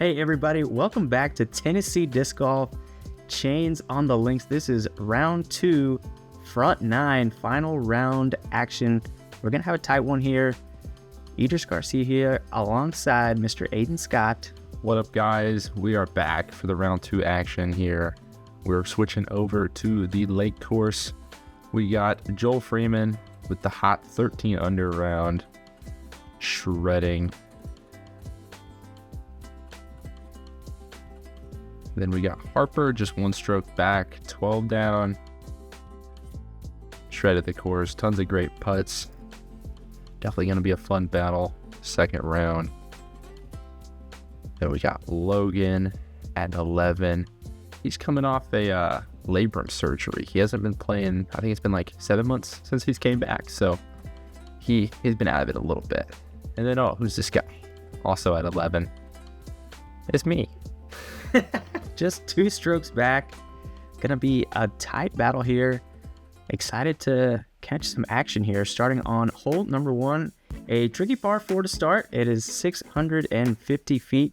Hey everybody, welcome back to Tennessee Disc Golf Chains on the Links. This is round 2, front 9, final round action. We're going to have a tight one here. Idris Garcia here alongside Mr. Aidan Scott. What up, guys? We are back for the round 2 action here. We're switching over to the lake course. We got Joel Freeman with the hot 13 under round, shredding. Then we got Harper, just one stroke back, 12 down. Shredded the course, tons of great putts. Definitely going to be a fun battle, second round. Then we got Logan at 11. He's coming off a labrum surgery. He hasn't been playing, I think it's been like 7 months since he's came back. So he's been out of it a little bit. And then, who's this guy? Also at 11. It's me. Just 2 strokes back. Gonna be a tight battle here. Excited to catch some action here. Starting on hole number 1, a tricky par 4 to start. It is 650 feet.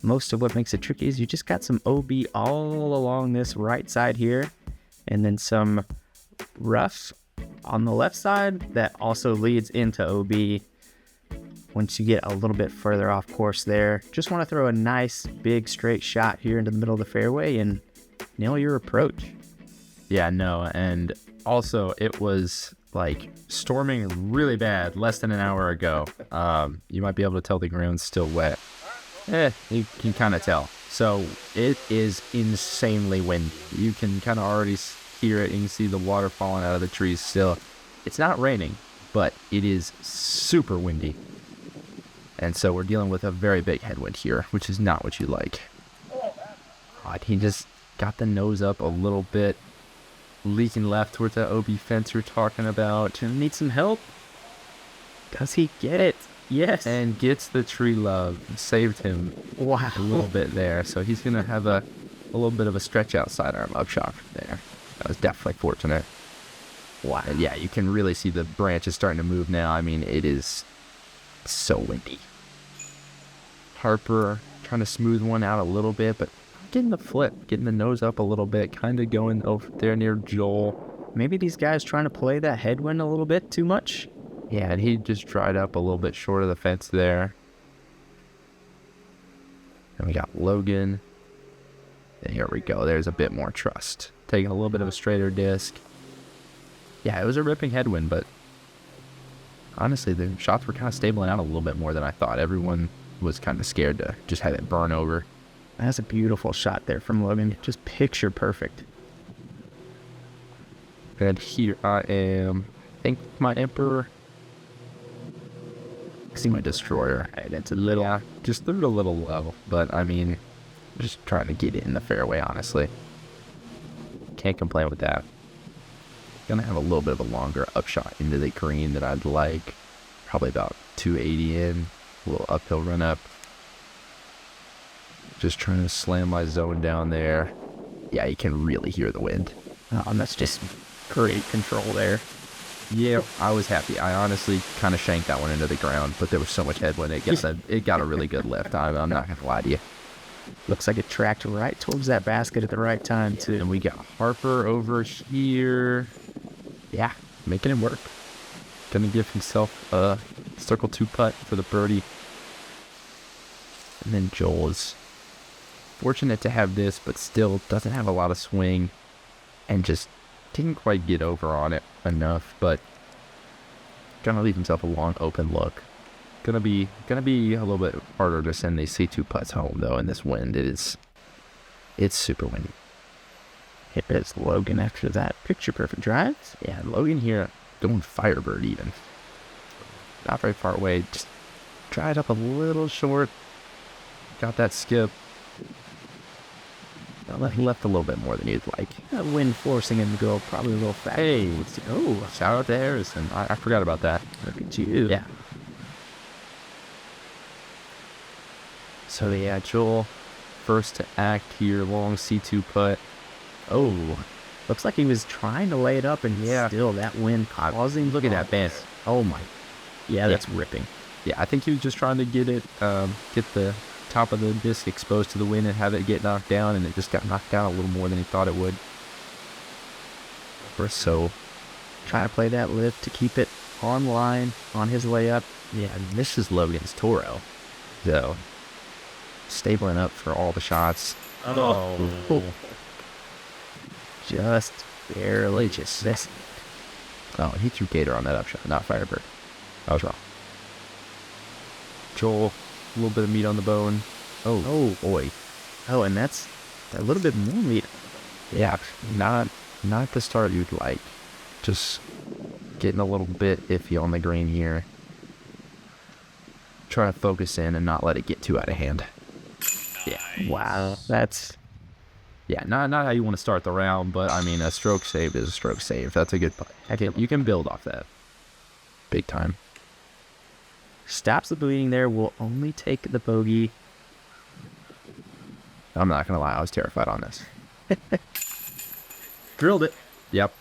Most of what makes it tricky is you just got some OB all along this right side here, and then some rough on the left side that also leads into OB. Once you get a little bit further off course there, just want to throw a nice big straight shot here into the middle of the fairway and nail your approach. Yeah, no, and also it was like storming really bad less than an hour ago. You might be able to tell the ground's still wet. You can kind of tell. So it is insanely windy. You can kind of already hear it. You can see the water falling out of the trees still. It's not raining, but it is super windy. And so we're dealing with a very big headwind here, which is not what you like. God, he just got the nose up a little bit. Leaking left towards that OB fence you're talking about. Gonna need some help. Does he get it? Yes. And gets the tree love. Saved him a little bit there. So he's going to have a little bit of a stretch out sidearm upshot there. That was definitely fortunate. Wow. And yeah, you can really see the branches starting to move now. I mean, it is so windy. Harper trying to smooth one out a little bit, but getting the flip, getting the nose up a little bit, kind of going over there near Joel. Maybe these guys trying to play that headwind a little bit too much. Yeah, and he just dried up a little bit short of the fence there. And we got Logan. And here we go. There's a bit more trust. Taking a little bit of a straighter disc. Yeah, it was a ripping headwind, but honestly, the shots were kind of stabling out a little bit more than I thought. Everyone was kind of scared to just have it burn over. That's a beautiful shot there from Logan. Just picture perfect. And here I am. I think my Emperor. I see my Destroyer. It's a little... Yeah, just threw it a little low. But, I mean, just trying to get it in the fairway, honestly. Can't complain with that. Gonna have a little bit of a longer upshot into the green than I'd like. Probably about 280 in. A little uphill run up. Just trying to slam my zone down there. Yeah, you can really hear the wind. Oh, and that's just great control there. Yeah, I was happy. I honestly kind of shanked that one into the ground, but there was so much headwind. It got a really good lift. I'm not going to lie to you. Looks like it tracked right towards that basket at the right time, too. And we got Harper over here. Yeah, making it work. Gonna give himself a circle 2 putt for the birdie. And then Joel is fortunate to have this, but still doesn't have a lot of swing. And just didn't quite get over on it enough, but gonna leave himself a long open look. Gonna be a little bit harder to send these C2 putts home though in this wind. It's super windy. Here is Logan after that picture perfect drive. Yeah, Logan here going Firebird even. Not very far away, just dried up a little short. Got that skip. Left a little bit more than you'd like. That wind forcing him to go probably a little fast. Hey, shout out to Harrison. I forgot about that. Look at you. Yeah. So yeah, Joel, first to act here, long C2 putt. Oh, looks like he was trying to lay it up, and still that wind causing. Look at that bend. Oh my. Yeah, that's ripping. Yeah, I think he was just trying to get it, get the top of the disc exposed to the wind and have it get knocked down, and it just got knocked down a little more than he thought it would. So trying to play that lift to keep it on line on his layup. Yeah, and this is Logan's Toro. So stabling up for all the shots. Oh. Just barely just missing. Oh, he threw Gator on that upshot, not Firebird. I was wrong. Joel, a little bit of meat on the bone. Oh boy. Oh, and that's a little bit more meat. Yeah, not the start you'd like. Just getting a little bit iffy on the green here. Trying to focus in and not let it get too out of hand. Yeah. Wow. That's... Yeah, not how you want to start the round, but I mean, a stroke save is a stroke save. That's a good putt. You can build off that. Big time. Stops the bleeding there. Will only take the bogey. I'm not going to lie. I was terrified on this. Drilled it. Yep.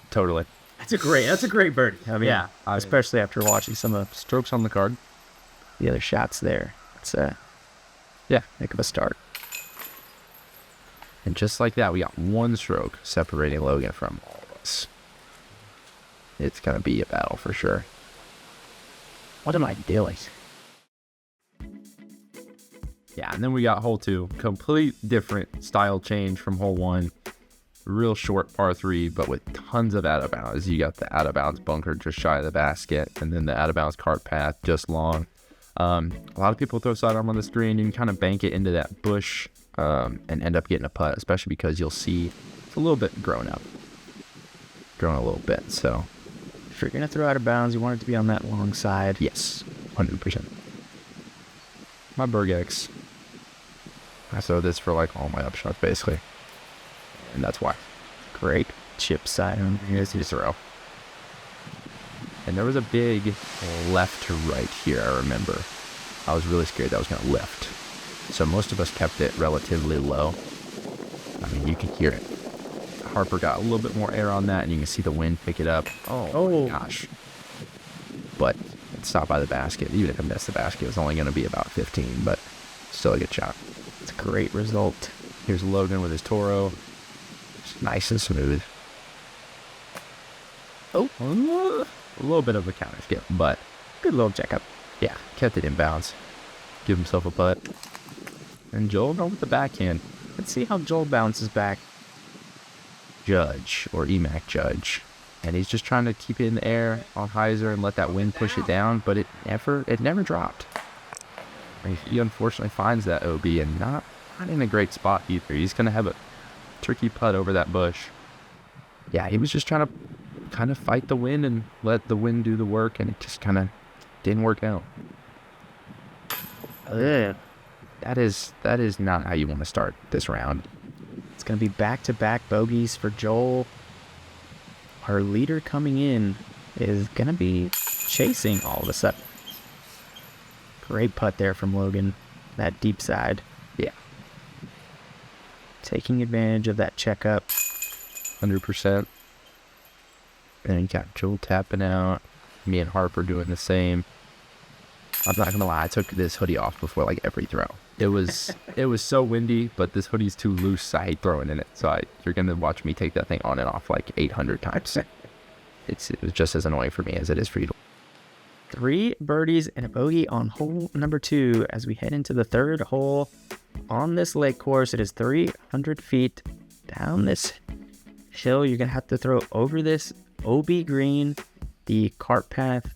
Totally. That's a great birdie. I mean, yeah. Especially after watching some of strokes on the card. The other shots there. It's a heck of a start. And just like that, we got one stroke separating Logan from all of us. It's going to be a battle for sure. What am I doing? Yeah, and then we got hole 2. Complete different style change from hole 1. Real short par 3, but with tons of out of bounds. You got the out of bounds bunker just shy of the basket, and then the out of bounds cart path just long. A lot of people throw sidearm on the green. You can kind of bank it into that bush and end up getting a putt, especially because you'll see it's a little bit grown a little bit. So if you're gonna throw out of bounds, you want it to be on that long side. Yes, 100%. My Bergex, I throw this for like all my upshots basically, and that's why. Great chip side on here to throw. And there was a big left to right here, I remember. I was really scared that was going to lift. So most of us kept it relatively low. I mean, you can hear it. Harper got a little bit more air on that, and you can see the wind pick it up. Oh my gosh. But it stopped by the basket. Even if it missed the basket, it was only going to be about 15, but still a good shot. It's a great result. Here's Logan with his Toro. It's nice and smooth. Oh, a little bit of a counter skip, but good little checkup. Yeah, kept it in bounds. Give himself a putt. And Joel going with the backhand. Let's see how Joel bounces back. Judge, or Emac Judge. And he's just trying to keep it in the air on hyzer and let that wind push it down, but it never dropped. He unfortunately finds that OB and not in a great spot either. He's going to have a tricky putt over that bush. Yeah, he was just trying to kind of fight the wind and let the wind do the work, and it just kind of didn't work out. That is not how you want to start this round. It's going to be back-to-back bogeys for Joel. Our leader coming in is going to be chasing all of a sudden. Great putt there from Logan. That deep side. Yeah. Taking advantage of that checkup. 100%. And you got Joel tapping out. Me and Harper doing the same. I'm not gonna lie, I took this hoodie off before like every throw. It was so windy, but this hoodie's too loose. I hate throwing in it, so you're gonna watch me take that thing on and off like 800 times. It was just as annoying for me as it is for you. 3 birdies and a bogey on hole number 2 as we head into the third hole on this lake course. It is 300 feet down this hill. You're gonna have to throw over this OB green. The cart path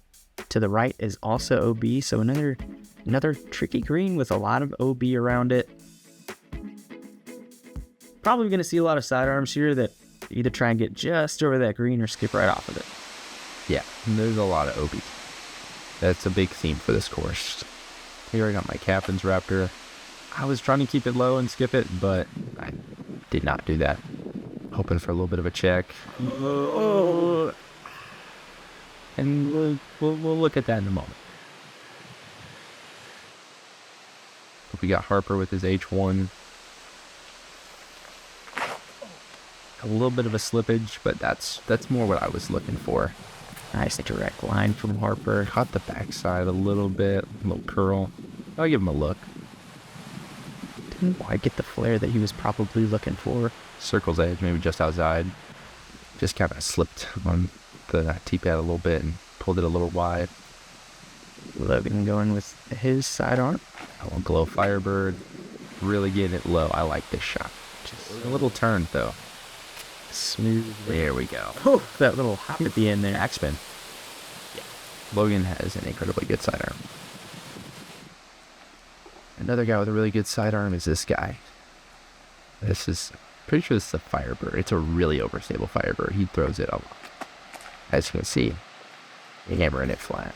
to the right is also OB, so another tricky green with a lot of OB around it. Probably going to see a lot of sidearms here that either try and get just over that green or skip right off of it. Yeah, there's a lot of OB. That's a big theme for this course. Here I got my Captain's Raptor. I was trying to keep it low and skip it, but I did not do that. Hoping for a little bit of a check. And we'll look at that in a moment. We got Harper with his H1. A little bit of a slippage, but that's more what I was looking for. Nice direct line from Harper. Caught the backside a little bit, a little curl. I'll give him a look. Didn't quite get the flare that he was probably looking for. Circle's edge, maybe just outside. Just kind of slipped on the T-pad a little bit and pulled it a little wide. Logan going with his sidearm. I want glow Firebird. Really getting it low. I like this shot. Just a little turn though. Smooth. There we go. Oh, that little hop at the end there. Backspin. Yeah. Logan has an incredibly good sidearm. Another guy with a really good sidearm is this guy. This is, pretty sure this is a Firebird. It's a really overstable Firebird. He throws it a lot. As you can see, hammering it flat.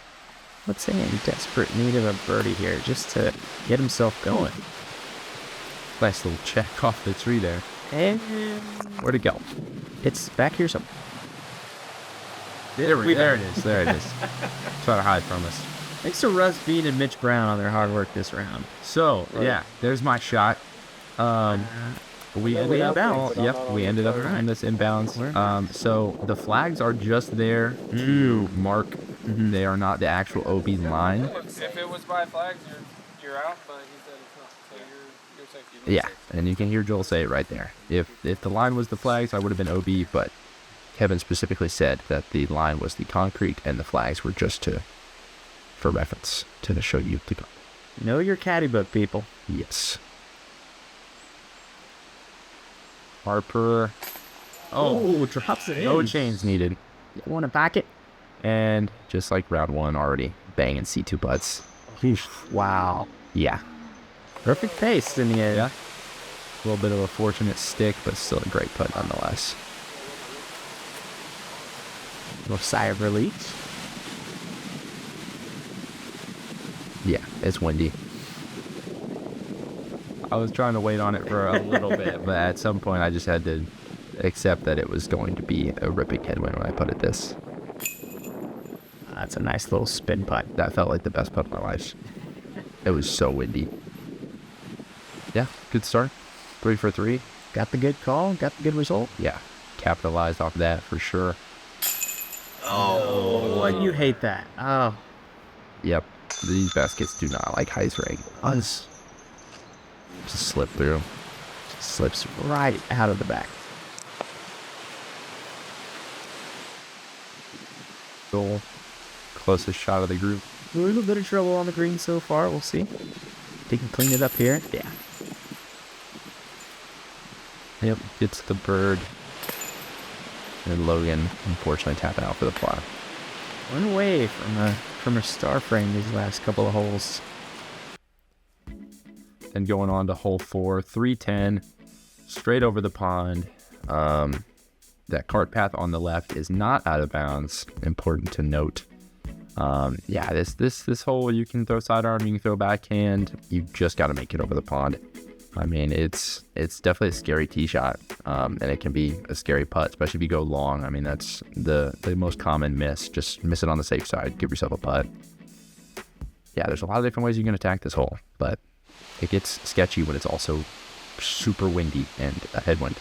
Let's say in desperate need of a birdie here, just to get himself going. Nice little check off the tree there. And where'd it go? It's back here somewhere. There it is. There it is. Trying to hide from us. Thanks to Russ Bean and Mitch Brown on their hard work this round. So, yeah, there's my shot. We ended up we ended up on this inbounds. So the flags are just there to mark. They are not the actual OB line. If it was by flags, you're out, but he said it's not. So you're safe. Yeah, and you can hear Joel say it right there. If the line was the flags, I would have been OB, but Kevin specifically said that the line was the concrete and the flags were just for reference to show you the. Know your caddy book, people. Yes. Harper. Oh, drops it in. No chains needed. You want to back it? And just like round one, already banging C2 putts. Wow. Yeah. Perfect pace in the end. Yeah. A little bit of a fortunate stick, but still a great putt nonetheless. Little sigh of relief. Yeah, it's windy. I was trying to wait on it for a little bit, but at some point I just had to accept that it was going to be a ripping headwind when I putted this. That's a nice little spin putt. That felt like the best putt of my life. It was so windy. Yeah, good start. 3 for 3. Got the good call, got the good result. Yeah, capitalized off that for sure. Oh, you hate that. Oh. Yep, these baskets do not like high ring. Us. Just slip through. Just slips right out of the back. Goal. Closest shot of the group. A little bit of trouble on the green so far. We'll see. They can clean it up here. Yeah. Yep, gets the bird. And Logan, unfortunately, tapping out for the plot. One away from a star frame these last couple of holes. And going on to hole 4, 310, straight over the pond. That cart path on the left is not out of bounds. Important to note. Yeah, this hole, you can throw sidearm, you can throw backhand. You just got to make it over the pond. I mean, it's definitely a scary tee shot, and it can be a scary putt, especially if you go long. I mean, that's the most common miss. Just miss it on the safe side. Give yourself a putt. Yeah, there's a lot of different ways you can attack this hole, but it gets sketchy when it's also super windy and a headwind.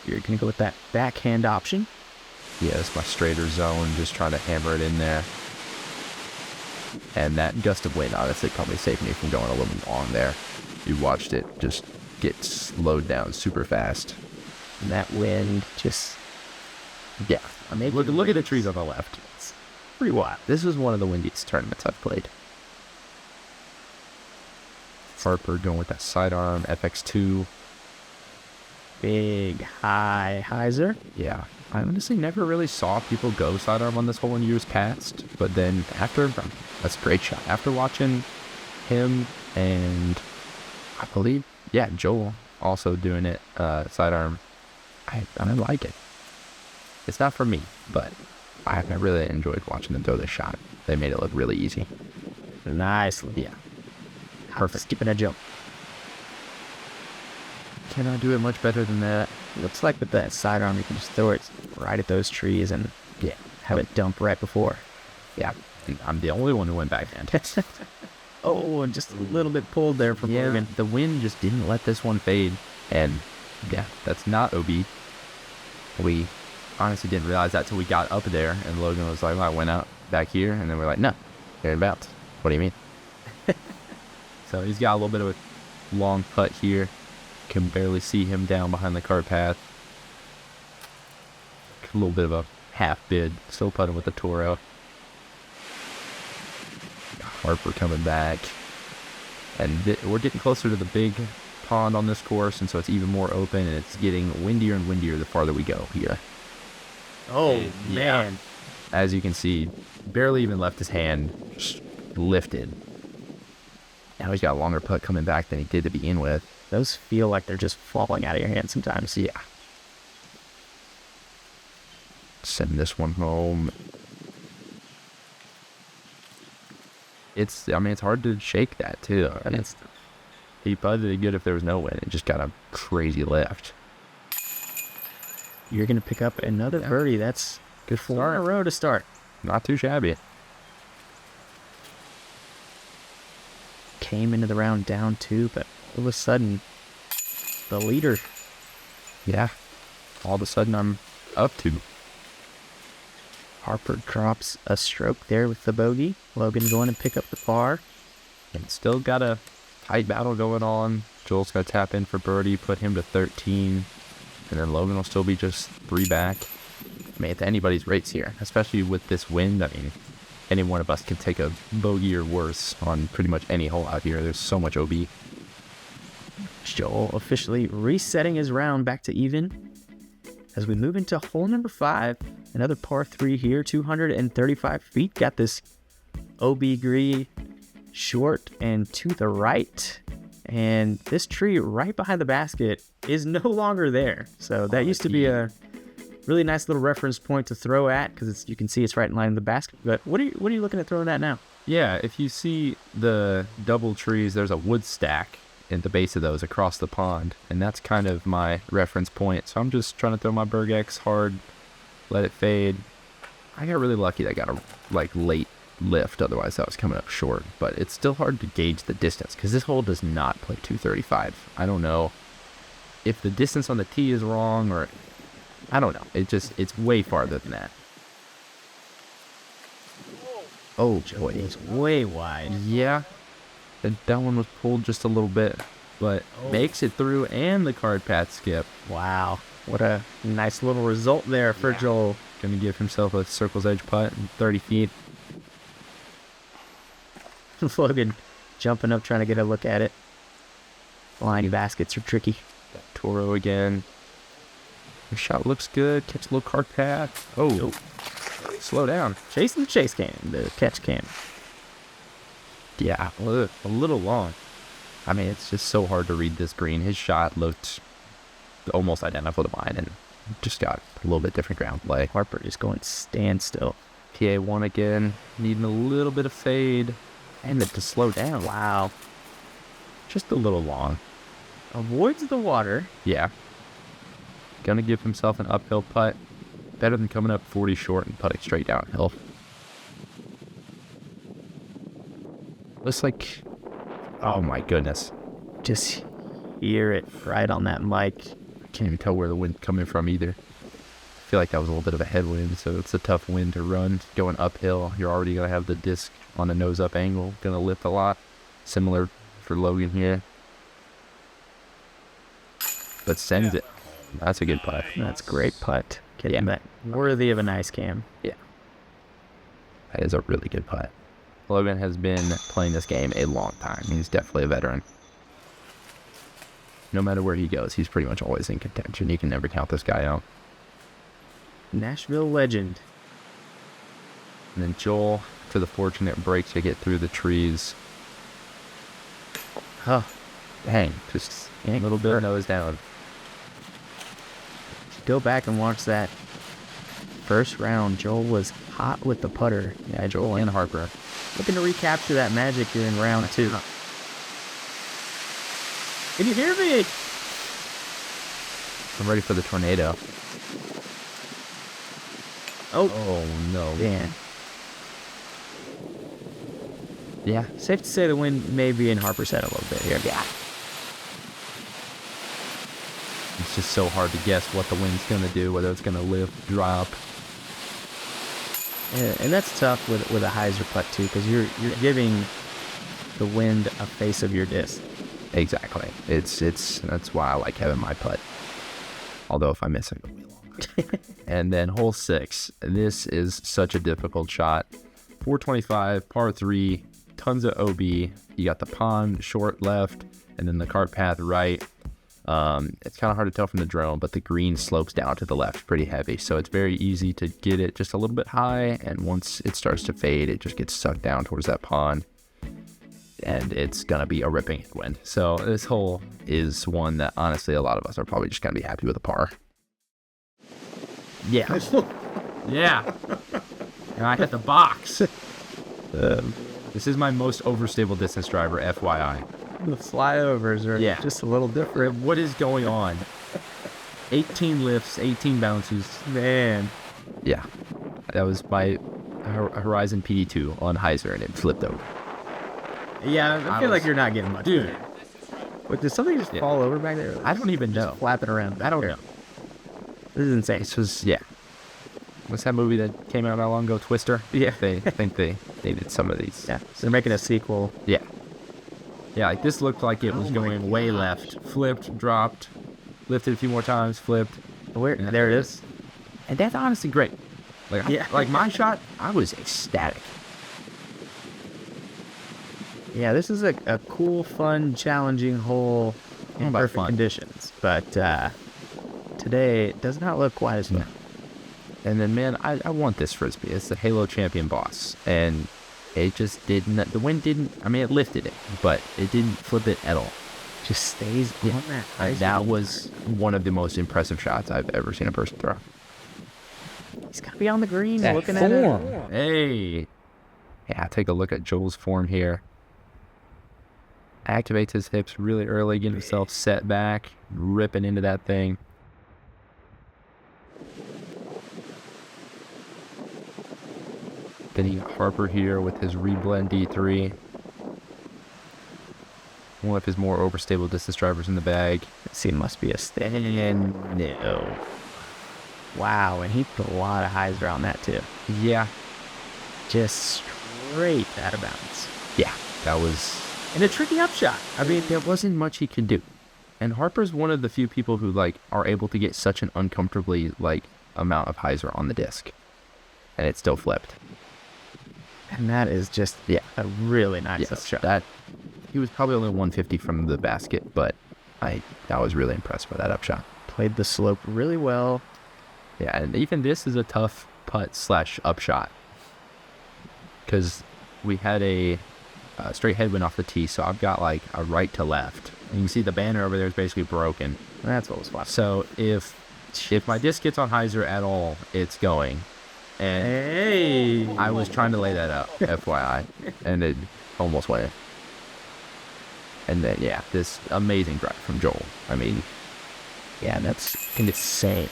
You're going to go with that backhand option. Yeah, it's my straighter zone, just trying to hammer it in there. And that gust of wind, honestly, probably saved me from going a little long there. You watched it just get slowed down super fast. And that wind just... Yeah. Look at the trees on the left. It's pretty wild. This was one of the windiest tournaments I've played. Harper going with that sidearm, FX2. Big high hyzer. Yeah. I honestly never really saw people go sidearm on this hole in years past, but then after, that's a great shot. After watching him and I believe, yeah, Joel also doing it sidearm, I like it. It's not for me, but I really enjoyed watching them throw this shot. They made it look really easy. Nicely. Yeah. Perfect. Skipping a jump. Cannot do it much better than that. Looks like with that sidearm, you can just throw it right at those trees and have it dump right before. Yeah, and I'm the only one who went backhand. Oh, and just a little bit pulled there from Logan. The wind just didn't let this one fade. And yeah, that's not OB. We honestly didn't realize that till we got up there, and Logan was like, well, I went out back here, and then we're like, no, you're in bounds. What do you mean? So he's got a little bit of a long putt here. Can barely see him down behind the cart path. A little bit of a half bid. Still putting with the Toro. Harper coming back. And we're getting closer to the big pond on this course, and so it's even more open, and it's getting windier and windier the farther we go here. Oh, man. As you can see, barely even left his hand, just lifted. Now he's got a longer putt coming back than he did to begin with. Those feel like they're just falling out of your hand sometimes. Yeah. Send this one home. It's hard to shake that, too. He putted it good if there was no wind. It just got a crazy lift. You're going to pick up another birdie. That's good 4 in a row to start. Not too shabby. Came into the round down 2, but all of a sudden, the leader. Yeah. All of a sudden, I'm up 2. Harper drops a stroke there with the bogey. Logan going to pick up the par. And still got a tight battle going on. Joel's got to tap in for birdie, put him to 13. And then Logan will still be just 3 back. I mean, it's anybody's race here, especially with this wind. I mean, any one of us can take a bogey or worse on pretty much any hole out here. There's so much OB. Joel officially resetting his round back to even. As we move into hole number 5, another par 3 here, 235 feet. Got this OB green short and to the right. And this tree right behind the basket is no longer there. So that used to be a really nice little reference point to throw at, because you can see it's right in line with the basket. But what are you looking at throwing at now? Yeah, if you see the double trees, there's a wood stack at the base of those across the pond, and that's kind of my reference point. So I'm just trying to throw my Bergex hard, let it fade. I got really lucky that I got a late lift, otherwise I was coming up short. But it's still hard to gauge the distance because this hole does not play 235. I don't know if the distance on the tee is wrong, or I don't know. It's way farther than that. Oh boy, it's way wide. Yeah, that one was pulled just a little bit, but makes it through and the card path skip. Wow, what a nice little result there for Joel. Gonna give himself a circle's edge putt in 30 feet. Logan jumping up trying to get a look at it. Blind baskets are tricky. Toro again. The shot looks good. Catch a little card path. Oh, slow down. Chasing the chase cam, the catch cam. Yeah, a little long. I mean, it's just so hard to read this green. His shot looked almost identical to mine, and just got a little bit different ground play. Harper just going standstill. PA1 again, needing a little bit of fade, and to slow down. Wow. Just a little long. Avoids the water. Yeah. Gonna give himself an uphill putt. Better than coming up 40 short and putting straight downhill. Looks like, oh my goodness. Just hear it right on that mic. Can't even tell where the wind's coming from either. I feel like that was a little bit of a headwind, so it's a tough wind to run. Going uphill, you're already going to have the disc on a nose-up angle. Going to lift a lot. Similar for Logan here. But sends it. That's a good putt. That's a great putt. Getting that worthy of a nice cam. Yeah. That is a really good putt. Logan has been playing this game a long time. He's definitely a veteran. No matter where he goes, he's pretty much always in contention. You can never count this guy out. Nashville legend. And then Joel, for the fortunate break to get through the trees. Oh, dang. Just a little bit nose down. Go back and watch that first round. Joel was hot with the putter. Yeah, Joel and Harper. Looking to recapture that magic here in round 2. Can you hear me? I'm ready for the tornado. Oh no. Man. Yeah. Safe to say the wind may be in Harper's head a little bit here. Yeah. It's just so hard to guess what the wind's going to do, whether it's going to lift, drop. Yeah, and that's tough with a hyzer putt too, because you're giving the wind a face of your disc. Exactly. That's why I like having my putt. Although if I miss it, it'll be long. And then hole 6. This is such a difficult shot. 425, par 3, tons of OB. You got the pond short left, and then the cart path right. It's kind of hard to tell from the drone, but the green slopes down to the left pretty heavy. So it's very easy to get it just a little bit high. And once it starts to fade, it just gets sucked down towards that pond. And it's going to be a ripping headwind. So this hole is one that honestly a lot of us are probably just going to be happy with a par. Yeah. Yeah. And I hit the box. This is my most overstable distance driver, FYI. The flyovers are just a little different. What is going on? 18 lifts, 18 bounces. Man. Yeah. That was my Horizon PD2 on Heiser, and it flipped over. Yeah, I feel like you're not getting much. Dude. Wait, did something just fall over back there? I don't even know. Flapping around. I don't know. This is insane. This was, what's that movie that came out not long ago? Twister? Yeah. I think they did some of these. Yeah, so they're making a sequel. Yeah. Yeah, like this looked like it was going way left. Flipped, dropped, lifted a few more times, flipped. There it is. And that's honestly great. Like my shot, I was ecstatic. Yeah, this is a cool, fun, challenging hole in perfect conditions. But today, it does not look quite as fun. And then, man, I want this Frisbee. It's the Halo Champion Boss. And it just didn't, the wind didn't, I mean, it lifted it, but it didn't flip it at all. Just stays on that. That was one of the most impressive shots I've ever seen a person throw. He's got to be on the green looking at it. Hey. Yeah, take a look at Joel's form here. Activates his hips really early, getting himself set back, ripping into that thing. Then you got Harper here with his reblend D3. One of his more overstable distance drivers in the bag. This scene must be a stand. No. Wow, and he put a lot of highs around that too. Yeah. Just straight out of bounds. Yeah, that was... And a tricky upshot. I mean, there wasn't much he could do. And Harper's one of the few people who, are able to get such an uncomfortably, amount of hyzer on the disc. And it still flipped. And that is just, a really nice upshot. He was probably only 150 from the basket, but I was really impressed by that upshot. Played the slope really well. Yeah, and even this is a tough putt/upshot. Because we had a straight headwind off the tee, so I've got a right to left. And you can see the banner over there is basically broken. That's what was fun. So if my disc gets on hyzer at all, it's going. And hey, I was trying to lay that out, FYI, and it almost went in. And then this amazing drive from Joel. I mean, that's insane.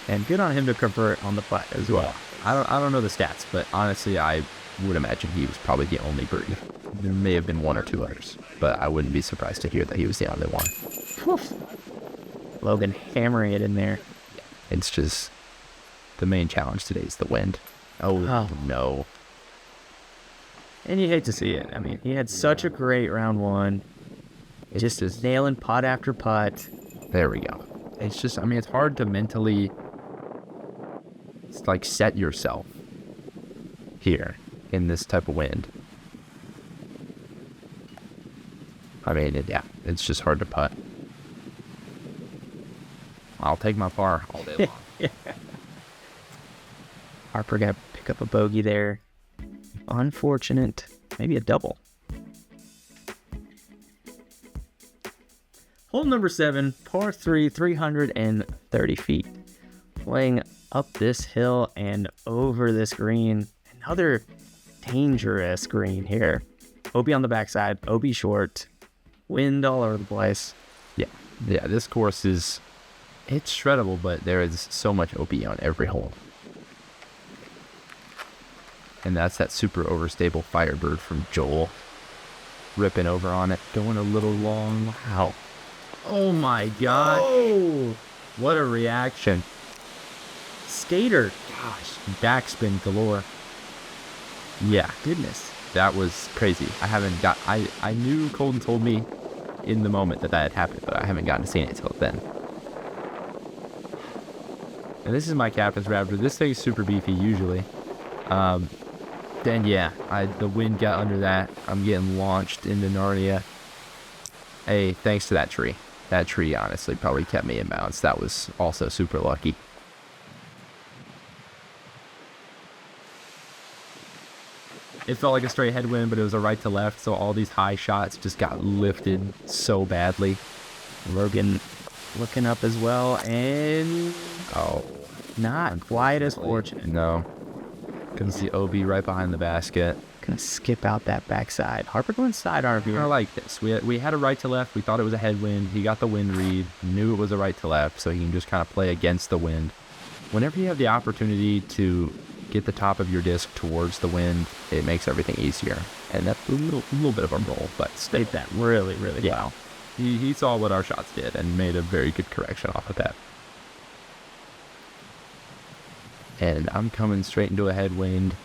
And good on him to convert on the putt as well. I don't know the stats, but honestly, I would imagine he was probably the only birdie. There may have been one or two others, but I wouldn't be surprised to hear that he was the only one. Woof. Logan hammering it in there. It's just the main challenge today is the wind. Oh no. And you hate to see it. I mean, he had such a great round one. It's just nailing putt after putt. There we go. It's just, I mean, it's hard to mentally set yourself here in this type of wind. I mean, it's just hard to putt. I'll take my par all day long. Harper got to pick up a bogey there. Unfortunate. Maybe a double. Hole number 7, par 3, 330 feet. Playing up this hill and over this green. Another dangerous green here. OB on the backside, OB short. Wind all over the place. Yeah, this course it's shreddable, but there is so much OB on every hole. And that's that super overstable Firebird from Joel. Ripping over on it, going a little long. Wow. Oh my god. Oh! What a reaction. Skater. Gosh, backspin galore. Yeah. Goodness. That was crazy. I knew Colton told me in the moment that had happened, but I haven't gotten to see it until then. And this is my captain's raptor. This thing's super beefy usually. Then yeah, the wind got under that. I'm getting launched into Narnia. Hey, thanks to that tree. That tree honestly probably kept me in bounds. That was also super lucky. It felt like a straight headwind, but it was a right to left, so all these high shots just got lifted so badly. Logan looking up as well, and not quite as fortunate. No. Couldn't see OB right behind the basket. Gonna skip out that backside. Harper going sidearm here. I like this. We had a right to left. We thought it was a headwind. He got the wind read, knew it was a right to left, so he can just kind of play against the wind. Whenever you have the opportunity to get the top of your disc towards the wind, it makes everything easier. And that's a little bit of a roll, but stayed that really, really well. He saw what our shots did and made a very good correction off of that. And I'm coming straight into a headwind.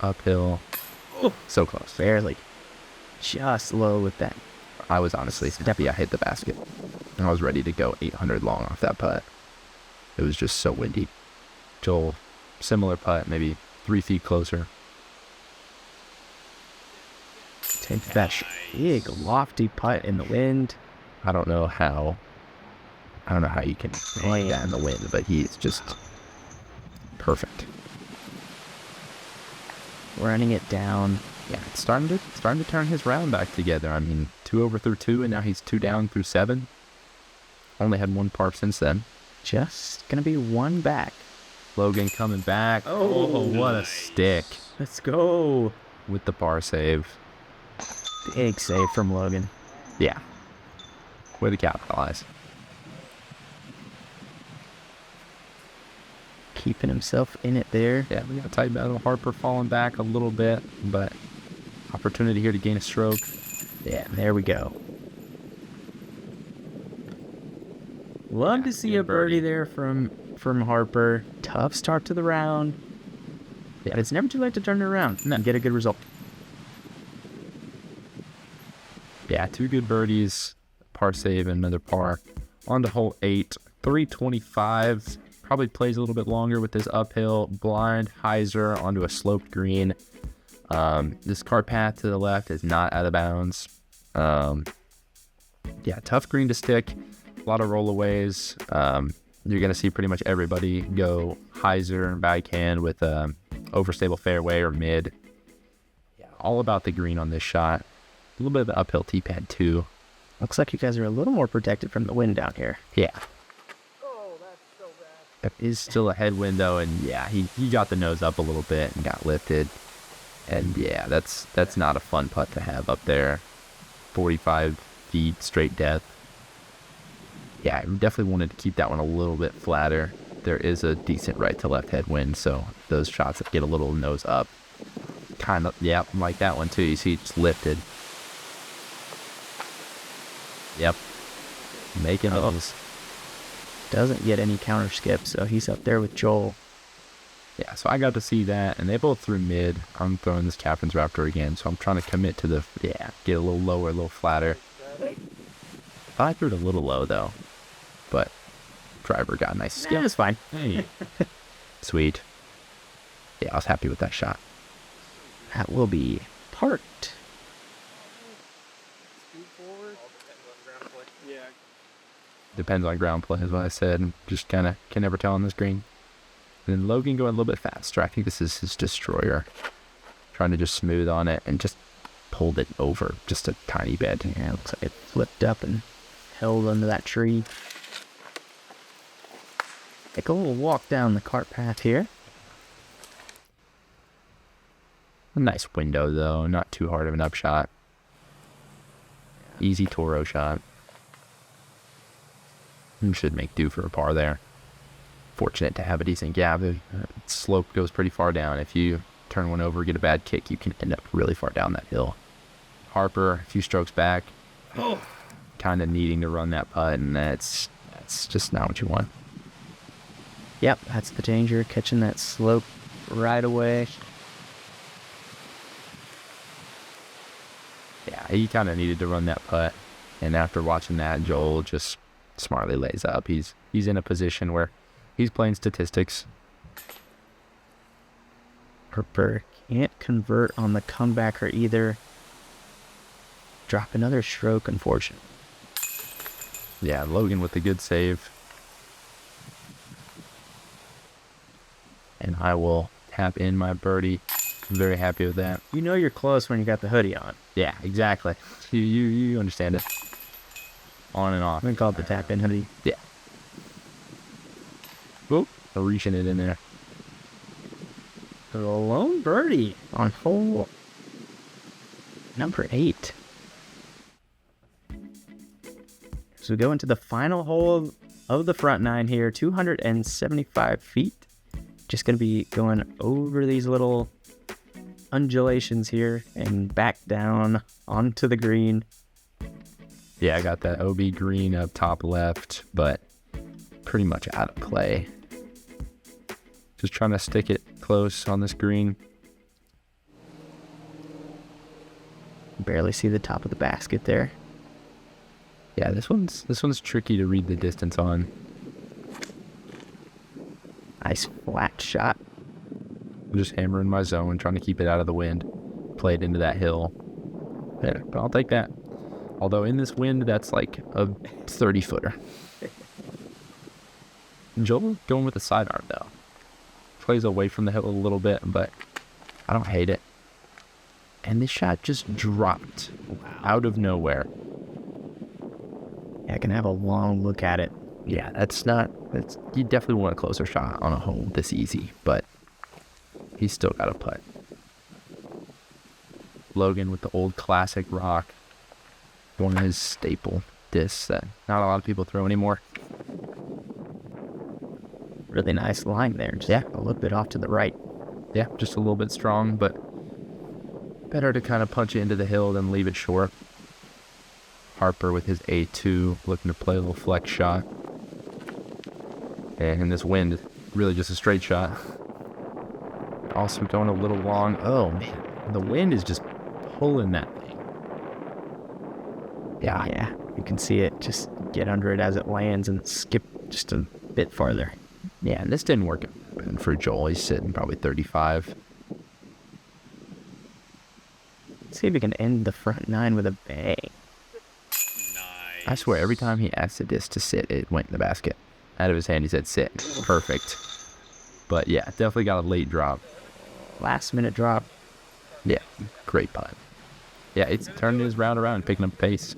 Uphill. Oh, so close. Barely. Just low with that. I was honestly happy I hit the basket. And I was ready to go 800 long off that putt. It was just so windy. Joel, similar putt, maybe 3 feet closer. Take that big, lofty putt in the wind. I don't know how you can play that in the wind, but he's just perfect. Running it down. Yeah, it's starting to turn his round back together. I mean, 2 over through 2, and now he's 2 down through 7. Only had 1 par since then. Just gonna be 1 back. Logan coming back. Oh, what a stick. Let's go. With the par save. Big save from Logan. Yeah. Way to capitalize. Keeping himself in it there. Yeah, we got a tight battle. Harper falling back a little bit, but opportunity here to gain a stroke. Yeah, there we go. Love to see a birdie there from Harper. Tough start to the round. Yeah, but it's never too late to turn it around and get a good result. Yeah, 2 good birdies, par save, and another par. On to hole 8, 325. Probably plays a little bit longer with this uphill blind hyzer onto a sloped green. This cart path to the left is not out of bounds. Yeah, tough green to stick. A lot of rollaways. You're going to see pretty much everybody go hyzer and backhand with overstable fairway or mid. Yeah, all about the green on this shot. A little bit of an uphill tee pad too. Looks like you guys are a little more protected from the wind down here. Yeah. Oh, that's so bad. It is still a headwind though, and yeah, he got the nose up a little bit and got lifted. And yeah, that's not a fun putt to have up there. 45 feet straight depth. Yeah, I definitely wanted to keep that one a little bit flatter. There is a decent right to left headwind, so those shots that get a little nose up. Kind of, yeah, like that one too. You see it's lifted. Yep. Making those. Doesn't get any counter skip, so he's up there with Joel. Yeah, so I got to see that, and they both threw mid. I'm throwing this Captain's Raptor again, so I'm trying to commit to the, get a little lower, a little flatter. I threw it a little low, though, but driver got a nice skip. Yeah, it's fine. Hey. Sweet. Yeah, I was happy with that shot. That will be parked. Scoot forward. All depends on ground play. Yeah. Depends on ground play, is what I said. Just kind of can never tell on this green. And then Logan going a little bit faster. I think this is his destroyer. Trying to just smooth on it and just pulled it over just a tiny bit. Yeah, it looks like it flipped up and held under that tree. Take a little walk down the cart path here. A nice window, though. Not too hard of an upshot. Easy Toro shot. You should make do for a par there. Fortunate to have a decent gap. The slope goes pretty far down. If you turn one over, get a bad kick, you can end up really far down that hill. Harper, a few strokes back. Oh. Kind of needing to run that putt, and that's just not what you want. Yep, that's the danger. Catching that slope right away. he kind of needed to run that putt. And after watching that, Joel just smartly lays up. He's in a position where he's playing statistics. Harper can't convert on the comebacker either. Drop another stroke, unfortunately. Yeah, Logan with a good save. And I will tap in my birdie. I'm very happy with that. You know you're close when you got the hoodie on. Yeah, exactly. You understand it. On and off. I'm going to call it the tap-in hoodie. Yeah. Whoop. Reaching it in there. The lone birdie on hole number 8. So we go into the final hole of the front 9 here, 275 feet. Just going to be going over these little undulations here and back down onto the green. Yeah, I got that OB green up top left, but pretty much out of play. Just trying to stick it close on this green. Barely see the top of the basket there. Yeah, this one's tricky to read the distance on. Nice flat shot. I'm just hammering my zone, trying to keep it out of the wind. Play it into that hill. Yeah, but I'll take that. Although in this wind, that's like a 30-footer. Joel going with the sidearm though. Plays away from the hill a little bit, but I don't hate it. And this shot just dropped out of nowhere. Yeah, I can have a long look at it. Yeah, you definitely want a closer shot on a hole this easy, but he's still got a putt. Logan with the old classic rock. One of his staple discs that not a lot of people throw anymore. Really nice line there. Just a little bit off to the right. Yeah, just a little bit strong, but better to kind of punch it into the hill than leave it short. Harper with his A2 looking to play a little flex shot. And in this wind, really just a straight shot. Also going a little long. Oh, man. The wind is just pulling that thing. Yeah, you can see it. Just get under it as it lands and skip just a bit farther. Yeah, and this didn't work out for Joel. He's sitting probably 35. Let's see if we can end the front 9 with a bang. Nice. I swear, every time he asked the disc to sit, it went in the basket. Out of his hand, he said sit. Perfect. But yeah, definitely got a late drop. Last minute drop. Yeah, great putt. Yeah, it's turning his round around, picking up pace.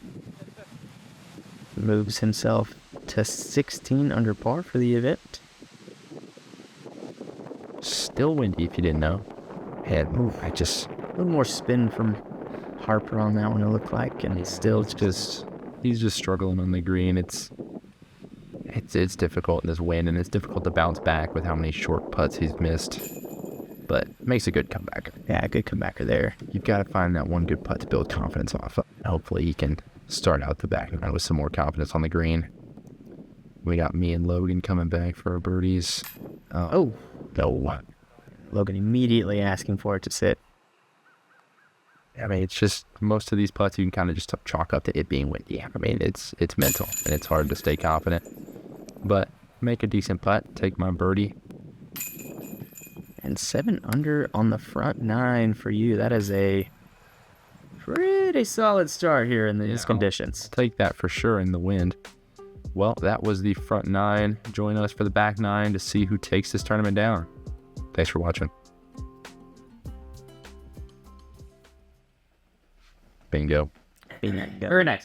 Moves himself to 16 under par for the event. Still windy, if you didn't know. And A little more spin from Harper on that one, it looked like, and he's just struggling on the green. It's difficult in this wind, and it's difficult to bounce back with how many short putts he's missed. But makes a good comeback. Yeah, good comebacker there. You've got to find that one good putt to build confidence off of. Hopefully he can start out the back nine with some more confidence on the green. We got me and Logan coming back for our birdies. Oh, no. Logan immediately asking for it to sit. I mean, it's just most of these putts you can kind of just chalk up to it being windy. I mean, it's mental, and it's hard to stay confident. But make a decent putt, take my birdie. And 7 under on the front 9 for you. That is a pretty solid start here in these conditions. I'll take that for sure in the wind. Well, that was the front 9. Join us for the back 9 to see who takes this tournament down. Thanks for watching. Bingo. Very nice.